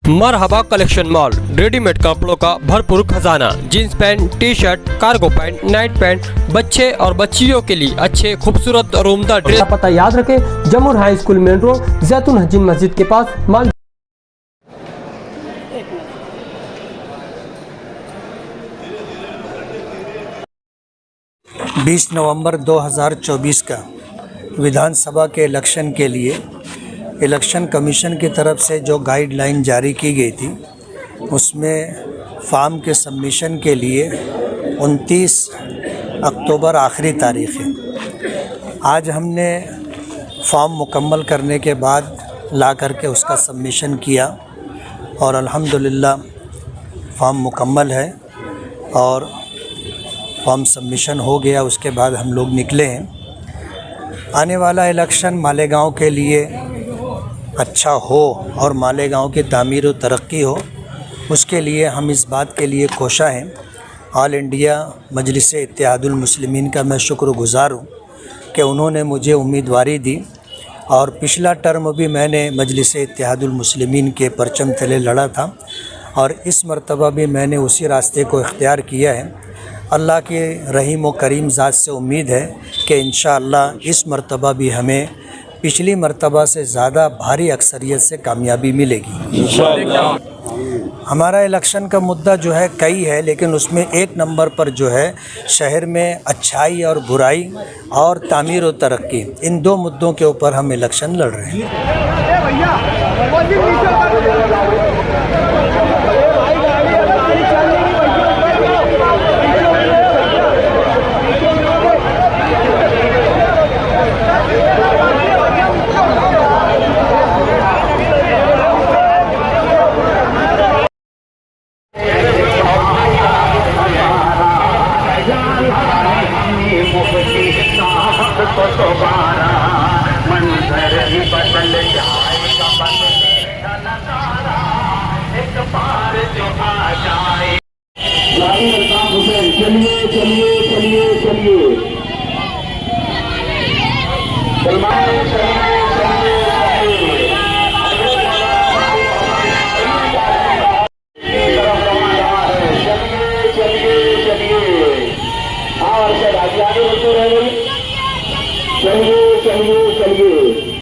मरहबा collection mall, readymade कपड़ों का भरपूर खजाना, jeans pant, T shirt, cargo pant, night pant, बच्चे और बच्चियों के लिए अच्छे खूबसूरत और उम्दा ड्रेस। पता याद रखें, जमुर हाई स्कूल मेन रोड, जैतून हजीन मस्जिद के पास माल। 20 नवंबर 2024 का विधानसभा के इलेक्शन के लिए इलेक्शन कमीशन की तरफ से जो गाइडलाइन जारी की गई थी, उसमें फॉर्म के सबमिशन के लिए 29 अक्टूबर आखिरी तारीख़ है। आज हमने फॉर्म मुकम्मल करने के बाद ला करके उसका सबमिशन किया और अल्हम्दुलिल्लाह फॉर्म मुकम्मल है और फॉर्म सबमिशन हो गया। उसके बाद हम लोग निकले हैं। आने वाला इलेक्शन मालेगांव के लिए अच्छा हो और मालेगांव की तामीर व तरक्की हो, उसके लिए हम इस बात के लिए कोशा हैं। ऑल इंडिया मजलिस इत्तेहादुल मुस्लिमीन का मैं शुक्रगुज़ार हूँ कि उन्होंने मुझे उम्मीदवारी दी और पिछला टर्म भी मैंने मजलिस इत्तेहादुल मुस्लिमीन के परचम तले लड़ा था और इस मर्तबा भी मैंने उसी रास्ते को इख्तियार किया है। अल्लाह के रहीम व करीम ज़ात से उम्मीद है कि इंशाअल्लाह इस मर्तबा भी हमें पिछली मर्तबा से ज़्यादा भारी अक्सरियत से कामयाबी मिलेगी इंशाअल्लाह। हमारा इलेक्शन का मुद्दा जो है कई है, लेकिन उसमें एक नंबर पर जो है शहर में अच्छाई और बुराई और तामीर व तरक्की, इन दो मुद्दों के ऊपर हम इलेक्शन लड़ रहे हैं। चलिए चलिए चलिए चलिए और आगे बढ़ते रहे। चलिए चलिए चलिए